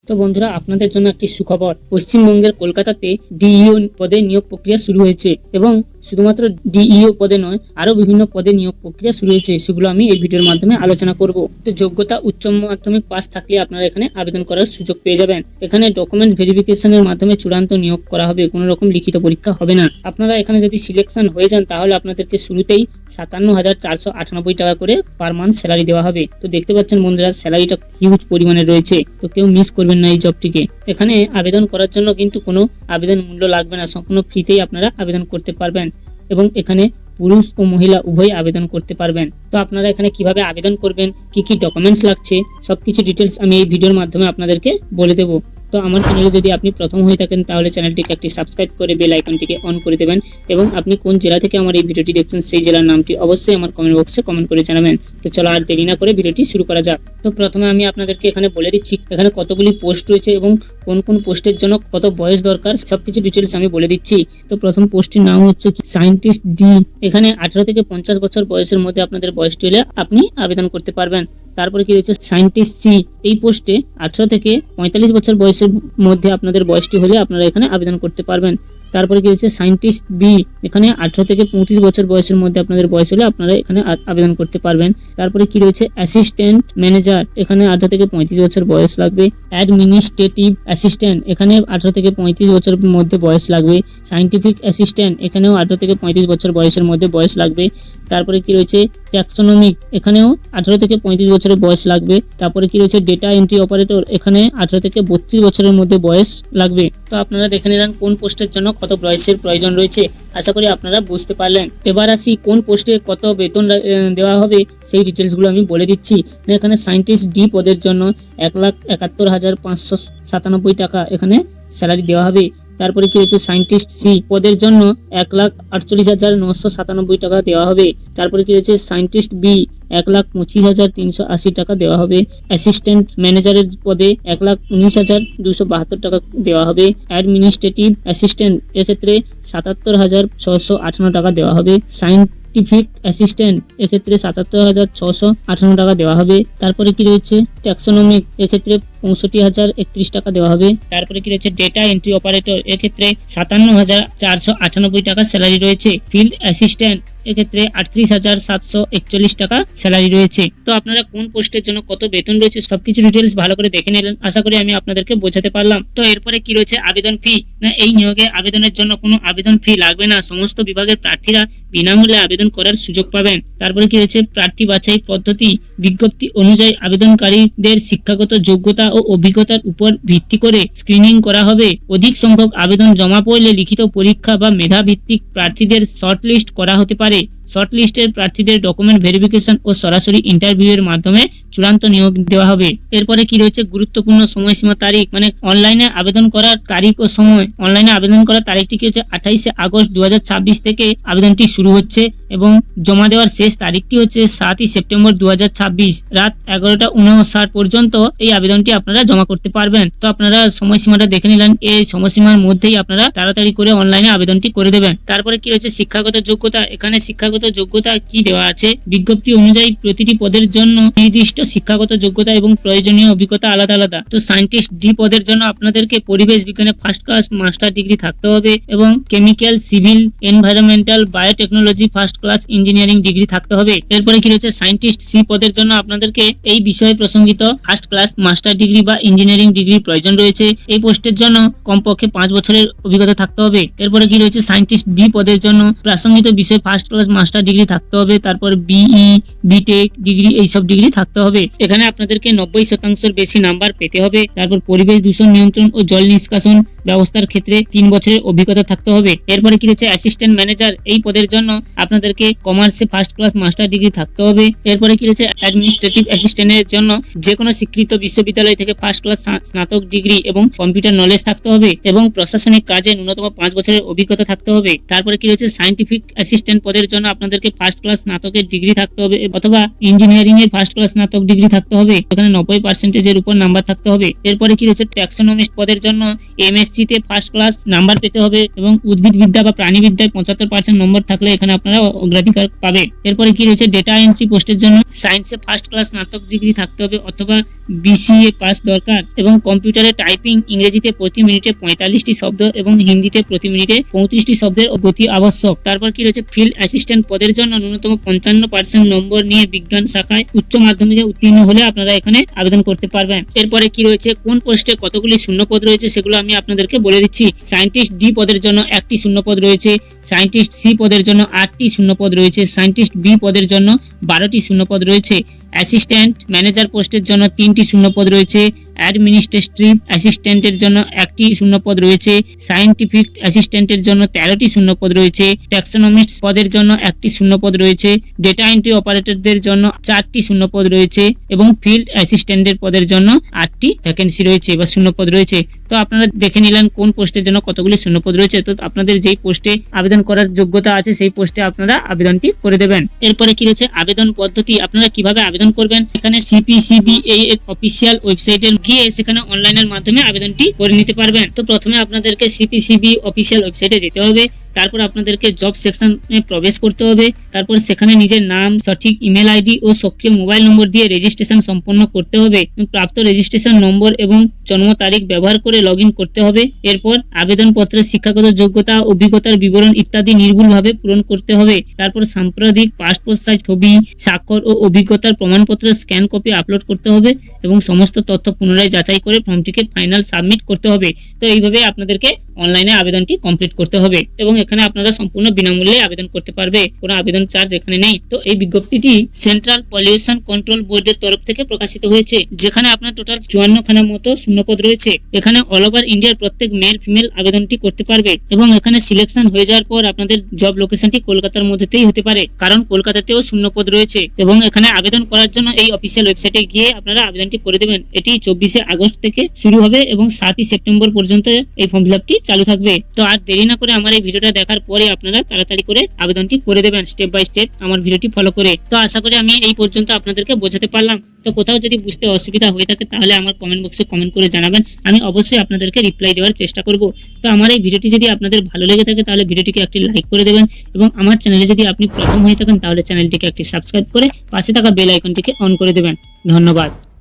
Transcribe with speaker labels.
Speaker 1: তো বন্ধুরা, আপনাদের জন্য একটি সুখবর। পশ্চিমবঙ্গের কলকাতাতে ডিইও পদে নিয়োগ প্রক্রিয়া শুরু হয়েছে এবং শুধুমাত্র ডিইও পদে নয়, আরো বিভিন্ন পদে নিয়োগ প্রক্রিয়া শুরু হয়েছে। সেগুলো আমি এই ভিডিওর মাধ্যমে আলোচনা করব। তো যোগ্যতা উচ্চ মাধ্যমিক পাস থাকলে আপনারা এখানে আবেদন করার সুযোগ পেয়ে যাবেন। এখানে ডকুমেন্ট ভেরিফিকেশনের মাধ্যমে চূড়ান্ত নিয়োগ করা হবে, কোনো রকম লিখিত পরীক্ষা হবে না। আপনারা এখানে যদি সিলেকশন হয়ে যান তাহলে আপনাদেরকে শুরুতেই 57,498 টাকা করে পার মান্থ স্যালারি দেওয়া হবে। তো দেখতে পাচ্ছেন বন্ধুরা, স্যালারিটা হিউজ পরিমাণে রয়েছে, তো কেউ মিস করবেন না এই জবটিকে। এখানে আবেদন করার জন্য কিন্তু কোনো আবেদন মূল্য লাগবে না, সম্পূর্ণ ফ্রিতেই আপনারা আবেদন করতে পারবেন এবং এখানে পুরুষ ও মহিলা উভয় আবেদন করতে পারবেন। তো আপনারা এখানে কিভাবে আবেদন করবেন, কি কি ডকুমেন্টস লাগছে, সবকিছু ডিটেলস আমি এই ভিডিওর মাধ্যমে আপনাদেরকে বলে দেবো। তো আমার চ্যানেলে যদি আপনি প্রথম হয়ে থাকেন তাহলে চ্যানেলটিকে একটি সাবস্ক্রাইব করে বেল আইকনটিকে অন করে দেবেন এবং আপনি কোন জেলা থেকে আমার এই ভিডিওটি দেখছেন সেই জেলার নামটি অবশ্যই আমার কমেন্ট বক্সে কমেন্ট করে জানাবেন। তো চলো আর দেরি না করে ভিডিওটি শুরু করা যাক। তো প্রথমে আমি আপনাদেরকে এখানে বলে দিচ্ছি এখানে কতগুলি পোস্ট রয়েছে এবং কোন কোন পোস্টের জন্য কত বয়স দরকার, সবকিছু ডিটেলস আমি বলে দিচ্ছি। তো প্রথম পোস্টটির নাম হচ্ছে সায়েন্টিস্ট ডি। এখানে 18 থেকে 50 বছর বয়সের মধ্যে আপনাদের বয়সটি হলে আপনি আবেদন করতে পারবেন। তারপরে কি রয়েছে সায়েন্টিস্ট সি। এই পোস্টে 18 থেকে 45 বছর বয়সের মধ্যে আপনাদের বয়সটি হলে আপনারা এখানে আবেদন করতে পারবেন। তারপরে কি রয়েছে সায়েন্টিস্ট বি। এখানে 18 থেকে 35 বছর বয়সের মধ্যে আপনাদের বয়স হলে আপনারা এখানে আবেদন করতে পারবেন। তারপরে কি রয়েছে অ্যাসিস্ট্যান্ট ম্যানেজার। এখানে 18 থেকে 35 বছর বয়স লাগবে। অ্যাডমিনিস্ট্রেটিভ অ্যাসিস্ট্যান্ট, এখানে 18 থেকে 35 বছরের মধ্যে বয়স লাগবে। সায়েন্টিফিক অ্যাসিস্ট্যান্ট, এখানেও 18 থেকে 35 বছর বয়সের মধ্যে বয়স লাগবে। তারপরে কি রয়েছে ট্যাক্সোনমিক, এখানেও 18 থেকে 35 বছরের বয়স লাগবে। তারপরে কি রয়েছে ডেটা এন্ট্রি অপারেটর, এখানে 18 থেকে 32 বছরের মধ্যে বয়স লাগবে। তো আপনারা দেখে নিলেন কোন পোস্টের জন্য কত বয়সের প্রয়োজন রয়েছে। আশা করি আপনারা বুঝতে পারলেন। এবার আসি কোন পোস্টে কত বেতন দেওয়া হবে সেই ডিটেলসগুলো আমি বলে দিচ্ছি। এখানে সায়েন্টিস্ট ডি পদের জন্য 1,71,597 টাকা এখানে স্যালারি দেওয়া হবে। তারপরে কি রয়েছে সায়েন্টিস্ট সি পদের জন্য 1,48,997 টাকা দেওয়া হবে। তারপরে কি রয়েছে সায়েন্টিস্ট বি 1,25,380 টাকা দেওয়া হবে। অ্যাসিস্ট্যান্ট ম্যানেজারের পদে 1,19,272 টাকা দেওয়া হবে। অ্যাডমিনিস্ট্রেটিভ অ্যাসিস্ট্যান্ট এক্ষেত্রে 77,658 টাকা দেওয়া হবে। সায়েন্টিফিক অ্যাসিস্ট্যান্ট এক্ষেত্রে 77,658 টাকা দেওয়া হবে। তারপরে কি রয়েছে ট্যাক্সোনমিক এক্ষেত্রে 65,031 টাকা দেওয়া হবে। তারপরে কি রয়েছে ডেটা এন্ট্রি অপারেটর এক্ষেত্রে 57,498 টাকা স্যালারি রয়েছে। ফিল্ড অ্যাসিস্ট্যান্ট এক্ষেত্রে 38,741 টাকা স্যালারি রয়েছে। তো আপনারা কোন পোস্টের জন্য কত বেতন রয়েছে সবকিছু ডিটেলস ভালো করে দেখে নিলেন। আশা করি আমি আপনাদেরকে বোঝাতে পারলাম। তো এরপরে কি রয়েছে আবেদন ফি। না, এই নিয়োগে আবেদনের জন্য কোনো আবেদন ফি লাগবে না। সমস্ত বিভাগের প্রার্থীরা বিনামূল্যে আবেদন করার সুযোগ পাবেন। তারপরে কি রয়েছে প্রার্থী বাছাই পদ্ধতি। বিজ্ঞপ্তি অনুযায়ী আবেদনকারীদের শিক্ষাগত যোগ্যতা ও অভিজ্ঞতার উপর ভিত্তি করে স্ক্রিনিং করা হবে। অধিক সংখ্যক আবেদন জমা পড়লে লিখিত পরীক্ষা বা মেধাভিত্তিক প্রার্থীদের শর্টলিস্ট করা হতে পারে। শর্টলিস্টের প্রার্থীদের ডকুমেন্ট ভেরিফিকেশন ও সরাসরি ইন্টারভিউ এর মাধ্যমে চূড়ান্ত নিয়োগ দেওয়া হবে। এরপরে কি রয়েছে গুরুত্বপূর্ণ সময়সীমা তারিখ, মানে অনলাইনে আবেদন করার তারিখ ও সময়। অনলাইনে আবেদন করার তারিখটি কি হচ্ছে 28 আগস্ট 2026 থেকে আবেদনটি শুরু হচ্ছে এবং জমা দেওয়ার শেষ তারিখটি হচ্ছে 7 সেপ্টেম্বর 2026 রাত 11:59 পর্যন্ত এই আবেদনটি আপনারা জমা করতে পারবেন। তো আপনারা সময়সীমাটা দেখে নিলেন। এই সময়সীমার মধ্যেই আপনারা তাড়াতাড়ি করে অনলাইনে আবেদনটি করে দেবেন। তারপরে কি রয়েছে শিক্ষাগত যোগ্যতা। এখানে শিক্ষাগত যোগ্যতা কি দেওয়া আছে, বিজ্ঞপ্তি অনুযায়ী প্রতিটি পদের জন্য নির্দিষ্ট শিক্ষাগত যোগ্যতা এবং প্রয়োজনীয় অভিজ্ঞতা আলাদা আলাদা। তো সায়েন্টিস্ট ডি পদের জন্য আপনাদেরকে পরিবেশ বিজ্ঞানে ফার্স্ট ক্লাস মাস্টার ডিগ্রি থাকতে হবে এবং chemical, civil, environmental, biotechnology first class engineering degree থাকতে হবে। এরপরে কি রয়েছে সায়েন্টিস্ট সি পদের জন্য আপনাদেরকে এই বিষয়ে প্রসঙ্গিত ফার্স্ট ক্লাস মাস্টার ডিগ্রি বা ইঞ্জিনিয়ারিং ডিগ্রি প্রয়োজন রয়েছে। এই পোস্টের জন্য কমপক্ষে 5 বছরের অভিজ্ঞতা থাকতে হবে। এরপরে কি রয়েছে সায়েন্টিস্ট বি পদের জন্য প্রাসঙ্গিক বিষয়ে ফার্স্ট ক্লাস মাস্টার ডিগ্রি থাকতে হবে। তারপর বিই, বিটেক ডিগ্রি এইসব ডিগ্রি থাকতে হবে। এখানে আপনাদেরকে 90% বেশি নাম্বার পেতে হবে। তারপর পরিবেশ দূষণ নিয়ন্ত্রণ ও জল নিষ্কাশন ব্যবস্থার ক্ষেত্রে 3 বছরের অভিজ্ঞতা থাকতে হবে। এরপরে কি রয়েছে অ্যাসিস্ট্যান্ট ম্যানেজার। এই পদের জন্য আপনাদেরকে কমার্সে ফার্স্ট ক্লাস মাস্টার ডিগ্রি থাকতে হবে। এরপরে কি রয়েছে অ্যাডমিনিস্ট্রেটিভ অ্যাসিস্ট্যান্টের জন্য যে কোনো স্বীকৃত বিশ্ববিদ্যালয় থেকে ফার্স্ট ক্লাস স্নাতক ডিগ্রি এবং কম্পিউটার নলেজ থাকতে হবে এবং প্রশাসনিক কাজে ন্যূনতম 5 বছরের অভিজ্ঞতা থাকতে হবে। তারপরে কি রয়েছে সায়েন্টিফিক অ্যাসিস্ট্যান্ট পদের জন্য আপনাদেরকে ফার্স্ট ক্লাস স্নাতকের ডিগ্রি থাকতে হবে অথবা ইঞ্জিনিয়ারিং এর ফার্স্ট ক্লাস স্নাতক ডিগ্রি থাকতে হবে। এখানে 90% উপর নাম্বার থাকতে হবে। এরপরে কি রয়েছে ট্যাক্সোনমিস্ট পদের জন্য এমএসসি তে ফার্স্ট ক্লাস নাম্বার পেতে হবে এবং উদ্ভিদবিদ্যা বা প্রাণীবিদ্যায় 75% নম্বর থাকলে এখানে আপনারা অগ্রাধিকার পাবে। এরপরে কি রয়েছে, ডেটা এন্ট্রি পোস্টের জন্য সায়েন্সে ফার্স্ট ক্লাস স্নাতক ডিগ্রি থাকতে হবে অথবা BCA পাস দরকার এবং কম্পিউটারে টাইপিং ইংরেজিতে প্রতি মিনিটে 45টি শব্দ এবং হিন্দিতে প্রতি মিনিটে 35টি শব্দের গতি আবশ্যক। তারপর কি রয়েছে, ফিল্ড অ্যাসিস্ট্যান্ট পদের জন্য ন্যূনতম 55% নম্বর নিয়ে বিজ্ঞান শাখায় উচ্চ মাধ্যমিকে উত্তীর্ণ হলে আপনারা এখানে আবেদন করতে পারবেন। এরপরে কি রয়েছে, কোন পোস্টে কতগুলি শূন্যপদ রয়েছে সেগুলো আমি আপনাদেরকে বলে দিচ্ছি। সায়েন্টিস্ট ডি পদের জন্য 1টি শূন্যপদ রয়েছে, সায়েন্টিস্ট সি পদের জন্য 8টি শূন্যপদ রয়েছে, সায়েন্টিস্ট বি পদের জন্য 12টি শূন্যপদ রয়েছে, অ্যাসিস্ট্যান্ট ম্যানেজার পোস্টের জন্য 3টি শূন্যপদ রয়েছে, অ্যাডমিনিস্ট্রেটিভ অ্যাসিস্ট্যান্টের জন্য 1টি শূন্যপদ রয়েছে, সায়েন্টিফিক অ্যাসিস্ট্যান্টের জন্য 13টি শূন্যপদ রয়েছে, ট্যাক্সোনমিস্ট পদের জন্য 1টি শূন্যপদ রয়েছে, ডেটা এন্ট্রি অপারেটরদের জন্য 4টি শূন্যপদ রয়েছে এবং ফিল্ড অ্যাসিস্ট্যান্টের পদের জন্য 8টি ভ্যাকেন্সি রয়েছে বা শূন্যপদ রয়েছে। তো আপনারা দেখে নিলেন কোন পোস্টের জন্য কতগুলি শূন্যপদ রয়েছে। তো আপনাদের যেই পোস্টে আবেদন করার যোগ্যতা আছে সেই পোস্টে আপনারা আবেদনটি করে দেবেন। এরপরে কি রয়েছে, আবেদন পদ্ধতি, আপনারা কিভাবে আবেদন করবেন। এখানে CPCBA এর অফিসিয়াল ওয়েবসাইটে গিয়ে সেখানে অনলাইনের মাধ্যমে আবেদনটি করে নিতে পারবেন। তো প্রথমে আপনাদেরকে CPCB অফিসিয়াল ওয়েবসাইটে যেতে হবে, তারপর আপনাদেরকে জব সেকশনে প্রবেশ করতে হবে, তারপর সেখানে নিজের নাম, সঠিক ইমেল আইডি ও সক্রিয় মোবাইল নম্বর দিয়ে রেজিস্ট্রেশন সম্পন্ন করতে হবে। প্রাপ্ত রেজিস্ট্রেশন নম্বর এবং জন্ম তারিখ ব্যবহার করে লগইন করতে হবে। এরপর আবেদনপত্রের শিক্ষাগত যোগ্যতা, অভিজ্ঞতার বিবরণ ইত্যাদি নির্ভুলভাবে পূরণ করতে হবে। তারপর সাম্প্রতিক পাসপোর্ট সাইজ ছবি, স্বাক্ষর ও অভিজ্ঞতার প্রমাণপত্রের স্ক্যান কপি আপলোড করতে হবে এবং সমস্ত তথ্য পুনরায় যাচাই করে ফর্মটিকে ফাইনাল সাবমিট করতে হবে। তো এইভাবে আপনাদেরকে অনলাইনে আবেদনটি কমপ্লিট করতে হবে এবং এখানে আপনারা সম্পূর্ণ বিনামূল্যে আবেদন করতে পারবে, কোনো আবেদন চার্জ এখানে নেই। তো এই বিজ্ঞপ্তিটি সেন্ট্রাল পলিউশন কন্ট্রোল বোর্ডের তরফ থেকে প্রকাশিত হয়েছে, যেখানে আপনার টোটাল 54খানার মতো শূন্যপদ রয়েছে। এখানে অল ওভার ইন্ডিয়ার প্রত্যেক মেল ফিমেল আবেদনটি করতে পারবে এবং এখানে সিলেকশন হয়ে যাওয়ার পর আপনাদের জব লোকেশনটি কলকাতার মধ্যেতেই হতে পারে, কারণ কলকাতাতেও শূন্যপদ রয়েছে। এবং এখানে আবেদন করার জন্য এই অফিসিয়াল ওয়েবসাইটে গিয়ে আপনারা আবেদনটি করে দেবেন। এটি 24শে আগস্ট থেকে শুরু হবে এবং 7ই সেপ্টেম্বর পর্যন্ত এই ফর্ম ফিলআপটি চালু থাকবে। তো আর দেরি না করে আমার এই ভিডিওটা দেখার পরে আপনারা তাড়াতাড়ি করে আবেদনটি করে দেবেন স্টেপ বাই স্টেপ আমার ভিডিওটি ফলো করে। তো আশা করি আমি এই পর্যন্ত আপনাদেরকে বোঝাতে পারলাম। তো কোথাও যদি বুঝতে অসুবিধা হয়ে থাকে তাহলে আমার কমেন্ট বক্সে কমেন্ট করে জানাবেন, আমি অবশ্যই আপনাদেরকে রিপ্লাই দেওয়ার চেষ্টা করব। তো আমার এই ভিডিওটি যদি আপনাদের ভালো লেগে থাকে তাহলে ভিডিওটিকে একটি লাইক করে দেবেন এবং আমার চ্যানেলে যদি আপনি প্রথম হয়ে থাকেন তাহলে চ্যানেলটিকে একটি সাবস্ক্রাইব করে পাশে থাকা বেল আইকনটিকে অন করে দেবেন। ধন্যবাদ।